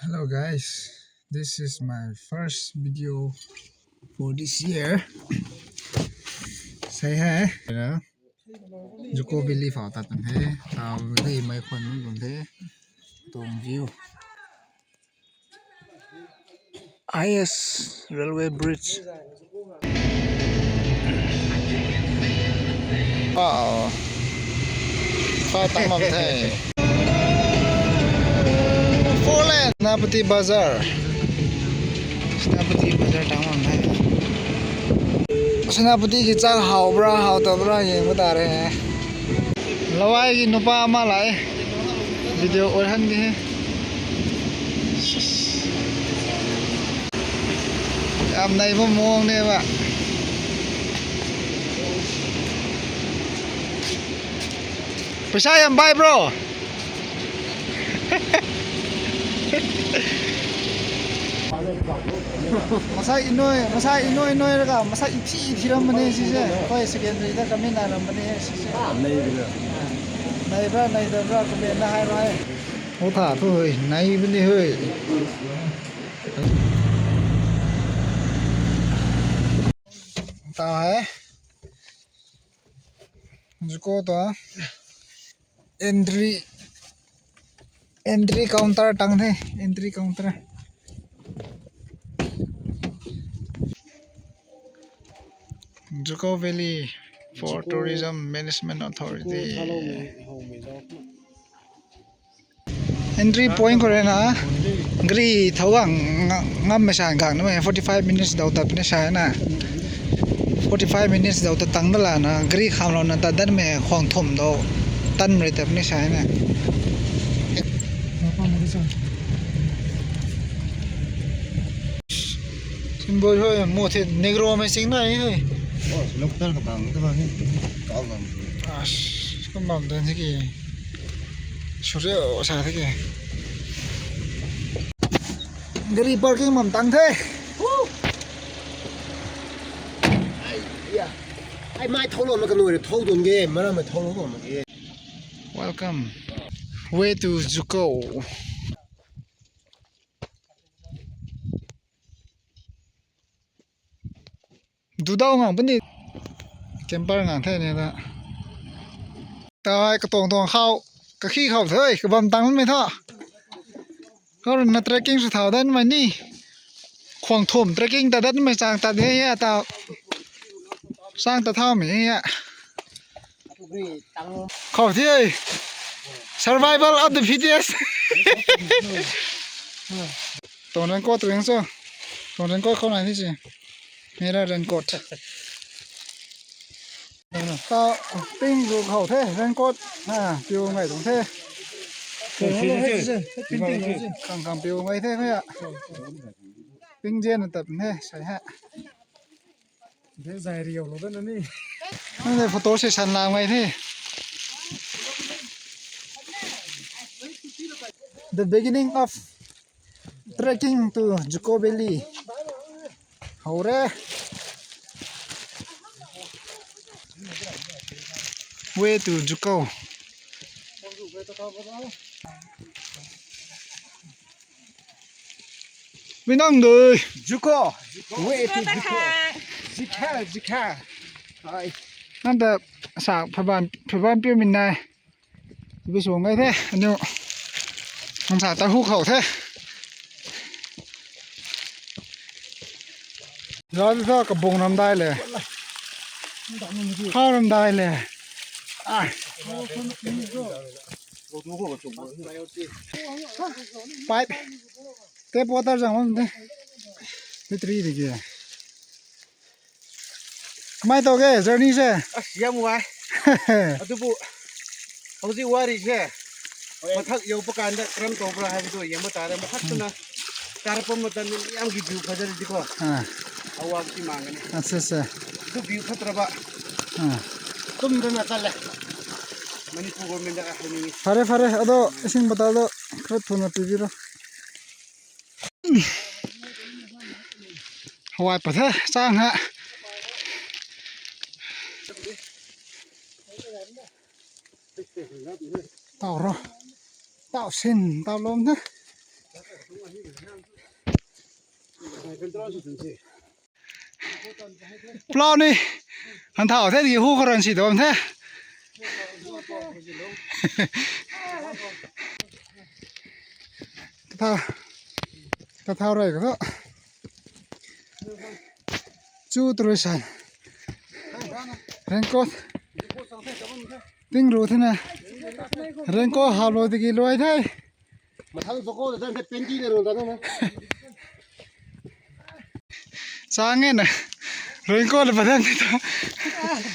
Hello guys, this is my first video for this year. Say hi. Juko Valley phao ta tan the, tao đi mấyคนcũng thế. Tông view. IS Railway Bridge. Wow. Phao tăng mong thế. Senapati Bazaar tawang hai Senapati ki chang haubra hautabra yengba tare lawai gi nupa ama lai video orhan ge am nai mo mong ne ba paisa yam bai bro masa inoi ra masa ithi ram bane si se koi secondary da kamin na ram bane si se nai da bra ko be na hai rai ho tha thôi nai bane hơi ta hai juko to entry counter tang the entry counter Juko Valley for Tourism Management Authority entry point ko na gri thawang ngam me san gang na 45 minutes daw tap ne sa na 45 minutes daw ta tang la na gri kham lo na ta dan me khong thom do tan re tap ne sa na symbol hoy mo the negro me sing na hoy lokal ka bang ta bang ka bang kom bang den ki sure sa the gari parking mam tang the ai mai thâu lon ma ka noi thâu don ge ma ma thâu lon ma ge welcome way to Juko Dudao ngang bani camper ngang the ne da tai ka tong khao ka khi khao thoi ka bam tang me tha ko na trekking su thau dan ma ni khwang thom trekking ta dan ma chang ta de ya ta sang ta tha me ya khao thi survival of the fittest tong nan ko tring so tong nan ko khao nai thi chi mera raincoat ta ping ru khẩu thế raincoat piu ngay đúng thế càng piu ngay thế thôi ạ ping gen tập thế sai hạ thế dài riều nó rất đi đây photo session làm ngay thế the beginning of trekking to Juko Valley hore way to Juko Minang đời Juko way to Juko Jika haiนั่นแต่สากพบานเปียวมินนายไปสูงไงเท่อันนี้มันสากตะหูเข่าเท่ร้อนก็กระบงน้ำได้เลยข้าวน้ำได้เลยไปเตะปอตาจังมันเตะตรีดิเกี่ยไม่ตัวแกเจอนี่ใช่ยังไว้ตุบุเอาสิว่าดิแค่มาทักอยู่ประการได้เริ่มตัวประหารตัวยังมาตายมาทักตัวนะการพมตันยังกิบิวเขาจะดีกว่าเอาว่าที่มากันอ่ะเซ่ตุบิวพัตระบะตุ้มเดินมาตันเลยมันนี่พูดมันจะอะไรนี่ฟาร์เอาดูสิ่งบัตรเอาครบทุนมาตีบิโร่หวายปะเถอะสร้างฮะเต่ารอเต่าเส้นเต่าลมนะ เป็นตรอสุดสิ เปล่านี่หันเท้าแท้ที่ฮู้เขารันสิโดนแท้กระเท่าไรก็จูตรชันเรนโกติ้งรู้ที่ไหนเรนโกฮาโลดิกิลอยได้ มาทางสโก้แต่เป็นจีเนี่ยรู้ตอนนั้นนะ สร้างเงินนะเรนโกเลยประเด็นที่ต่อ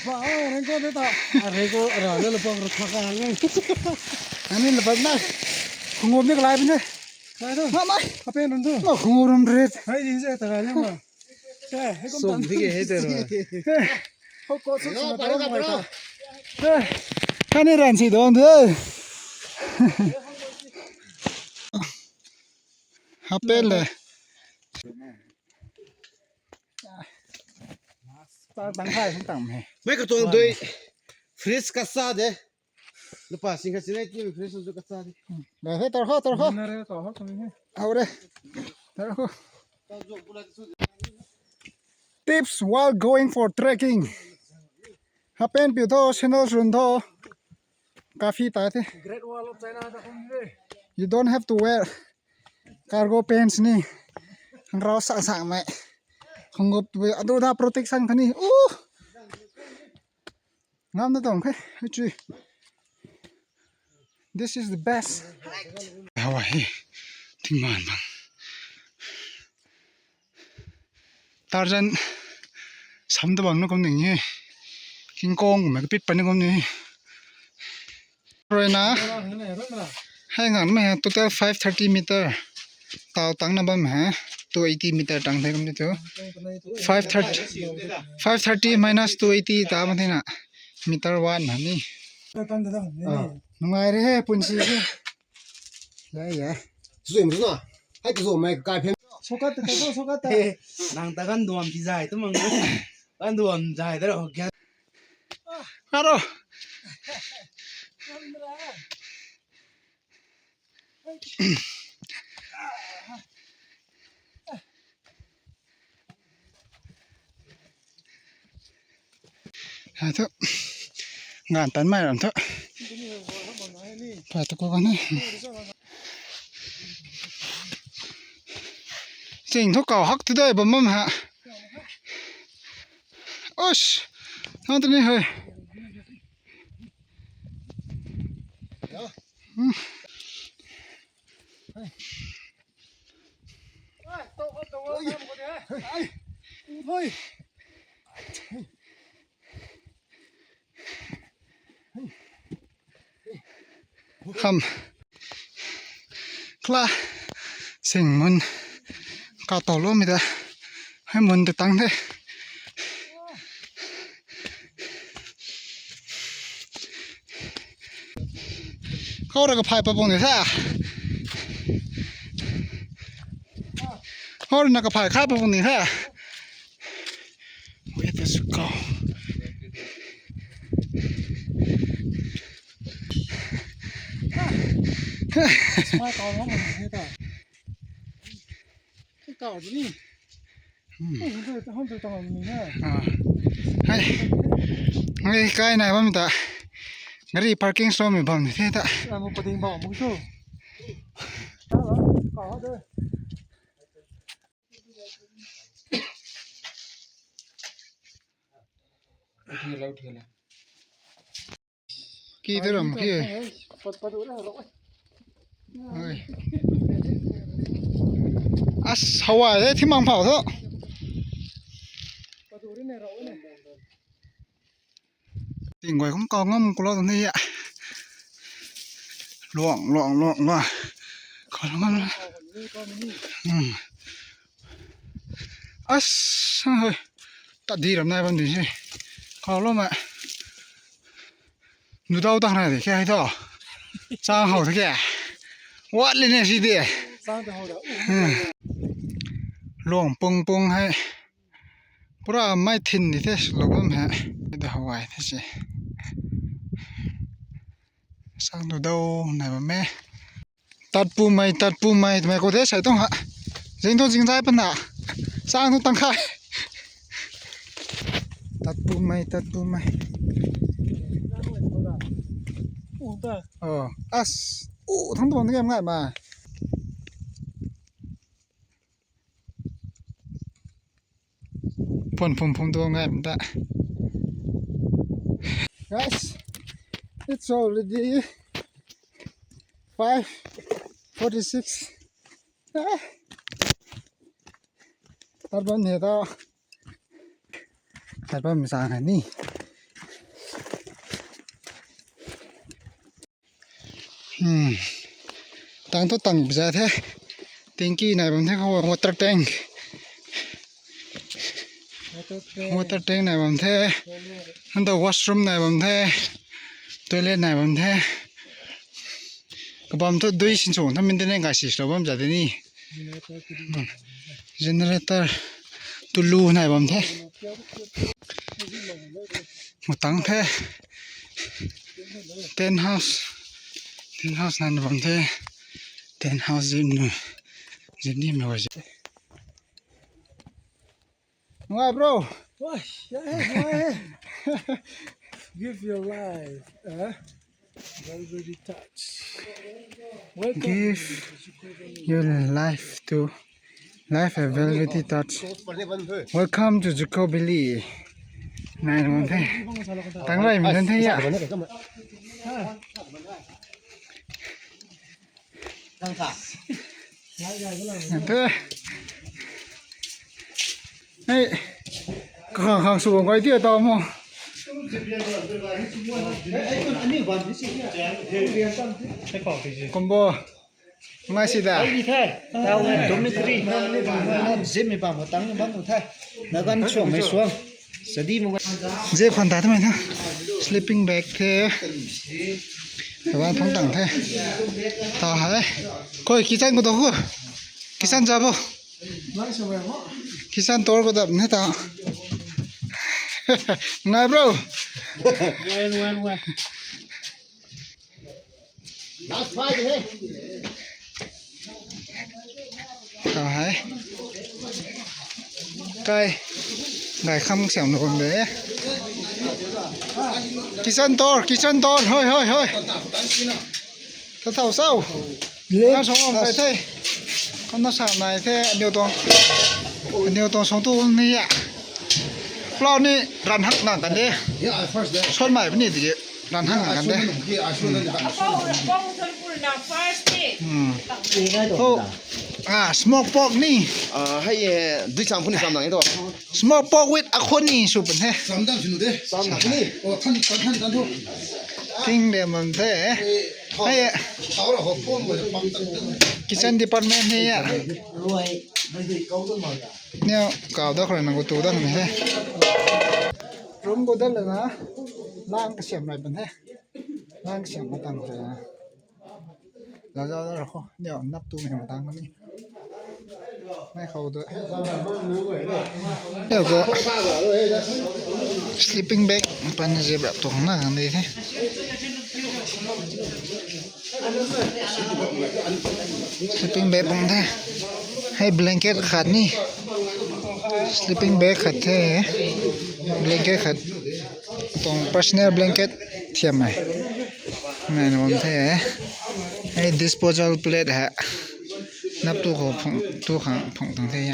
บ้าเรื่องก็ได้ต่ออะไรก็อะไรแล้วพอรักกันเลย อันนี้เลยประเด็นคงงไม่กลายเป็นเลย ได้ด้วย มาไหม เขาเป็นนั่นด้วย โอ้คงงรำเร็ด ให้ยินเสียงแต่กันยังมาใช่ให้ก็มันที่ให้เจอเขาก็สุดสุดแต่ว่าไม่ได้ เฮ้ยแค่นี้รันสิโดนเถอะฮับเป็นเลยตั้งค่ายตั้งไหม ไม่ก็ตัวด้วยฟรีสกัสซาเด้ลูกป้าสิงห์สิเนี่ยที่ฟรีสสุดกัสซาเด้ เดี๋ยวให้ต่อข้อต่อข้อ นั่นแหละต่อเขาตรงนี้ เอาเลยต่อข้อ Tips while going for trekking ฮับเป็นปิวโตชนอลรุนโตกาแฟตายที่ Great Wall of China ตะคนนี้ You don't have to wear cargo pants นี่เราสั่งไหมของงบตัวอดูดา protection คันนี้อู้งามนะต้องให้จุย This is the best เอาไว้ทิ้งมันบ้างตาจันซ้ำตะบังนึกว่าอย่างนี้กินกงมันก็ปิดไปนึกว่าอย่างนี้เลยนะให้งานไหมฮะ total 530 meter ตาวตั้งน้ำบ้านไหมฮะตัว80 meter ตั้งได้ก็ไม่เจอ530 minus 280ตามมาที่น่ะ meter 1นะนี่น้องไงเร่ปุ่นซีสิได้สวยมั้ยนะให้กูสวยมั้ยกายเพียง 속았다 속았다 낭 따간 도암 비자이 또 먹는 안 도암 자이 들어 가로 하여튼 ngàn tấn mai làm thôi phải tôi cố gắng đi chỉnh thuốc cỏ hắc từ đây bấm mâm hạ ôi không tôi đi hơi thôi không kla sinh mun cả tổ luôn mình đã hay mun để tăng thế khâu ra cái pipe bông này sao khâu ra cái pipe khác bông này sao where does it go mai tao nó mình thế ta cái cào gì nè không được tao mình nha hay cái này bấm ta cái parking store mình bấm thế ta là một tình bỏ một số có đây kia tới làm kia ơi à Hawaii đấy thì mang pháo thôi thì ngoài cũng còn ngâm của nó tầm này ạ loạn còn ngâm à hơi ta đi làm này vẫn đi chứ còn lo mà nụ đau tăng này thì cái đó sao hậu thế kìa what lên này gì đi luồng pung hay pura mai thin thì thế lúc đó mà để Hawaii thế chứ sang từ đâu này mà mẹ tạt pu mai mày có thể sai không hả dính thôi dính dai bên nào สร้างต้องตั้งค่ายตัดปูนไหมโอ้ตา อัสโอ้ทั้งตัวนี่ง่ายมาผมตัวง่ายมันตะ guys it's already 5:46 ตัดบอลเนี่ยต่อตัดบอลไม่สร้างให้นี่ตั้งตัวตั้งไปซะแท้แทงกี้ไหนผมแท้เขาว่า water tank ไหนผมแท้อันตัว washroom ไหนผมแท้ toilet ไหนผมแท้ก็ผมตัวด้วยสินส่งถ้ามันได้ไงสิเราผมจะได้นี่ generator ตุลูไหนผมแท้หมดตั้งแท้ tent house นั่นผมแท้ tent house จินี่ไม่ว่าจะว่า bro Why? Give your life, velvety touch. give your life to life a velvety touch welcome to Jukobili นายผมแท้ตั้งไรมีทันทีอ่ะเด้อเฮ้ยข้างสูงไว้เตี้ยต่อมั้งคอมโบไม่สิดาเจ็บพันตาทำไมนะ sleeping bag เท่แต่ว่าท้องต่างเท่ต่อหายคอยกิซันก็ตัวกูกิซันจับบ่กิซันตัวก็ดับเนี่ยต่อไง bro Last fight, hey. ต่อหายไก่คำเสียงหนุ่มเลยกิซันตัวเฮ้ยถ้าเท่าเศร้าน่าสงไปเท่ก็น่าสามนายเท่เดียวตัวสองตัวนี่อ่ะเปล่านี่รันหักหนักกันเด้ Yeah, first there. ชนใหม่เป็นนี่ดิรันหักหนักกันเด้ I should have done. โอ้smoke pork นี่ ให้ด้วยซ้ำคนที่ซ้ำหนังนี่ตัว smoke pork with อะคนนี่สุดเป็นเท่ Samdan şunu de. Samdan şunu. O tan tu. ทิ้งเดียวมันเท่ให้ Tavra hopon böyle baktan. กิซันดีพาร์ตเมนต์นี่อ่ะ Ruai, böyle kaldın mı ya? เนี่ยกล่าวได้คนนังกูตูได้ไหมเฮ้รุมกูได้เลยนะล่างกระเสียมอะไรเป็นเฮ้ล่างกระเสียมมาตั้งเลยนะเราจะเราเดี๋ยวนับตู้ให้มาตั้งมันนี่ไม่เข้าด้วยเดี๋ยวก็ sleeping bag ปันจะแบบตัวข้างหน้ากันดีเฮ้ sleeping bag บังเฮ้ให้ blanket ขาดนี่ sleeping bag ขัดเท่ blanket ขัดตรง personal blanket เทียมไหมนั่นมันเท่ให้ disposable plate ฮะนับตู้ของตู้ขังผงตั้งเท่ย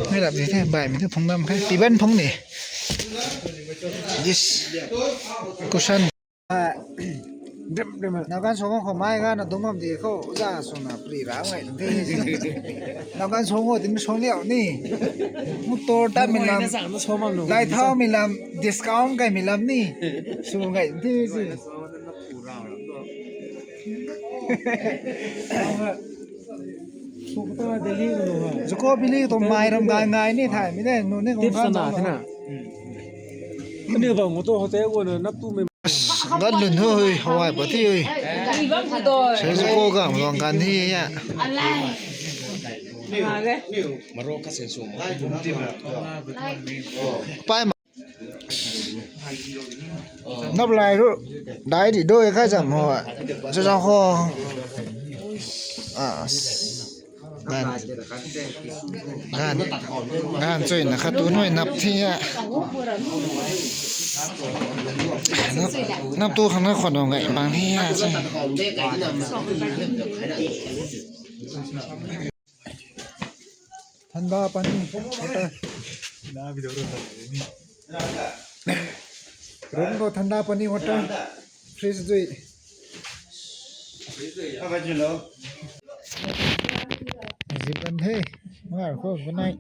ไม่หลับดีแท้บ่ายไม่ถึงผงดำแค่ปีบ้านผงนี่ this cushion นักการสงฆ์ของไม้กันนะตรงนั้นดีเขาจะส่งมาปรีร้างไว้ตั้งที่นักการสงฆ์ที่มันสงเลี้ยวนี่มุตโตร์ตั้งมิลำไล่เท้ามิลำดิสคาวน์ไงมิลำนี่ส่งไงที่สิจุกบิลีตรงไม้รำง่ายนี่ถ่ายไม่ได้นู่นนี่ของข้านี่แบบมุตโตเขาเจ๊กูเนี่ยนับตู้ไม่ นั่นเลยเฮ้ยหวายปะที่ใช้จุกก็ลองกันที่อ่ะมาโรคเซนซูม ไปมานับลายรู้ได้ดิโดยข้าจำหัวจะหัว งานช่วยนะครับตัวน้อยนับที่นับตัวข้างหน้าขอดองไงบางที่ใช่ทันดาปานี่นะวิดีโอนี่รถก็ทันดาปานี่หมดแล้วฟรีซด้วยสิบวันเฮ้มาขอgood night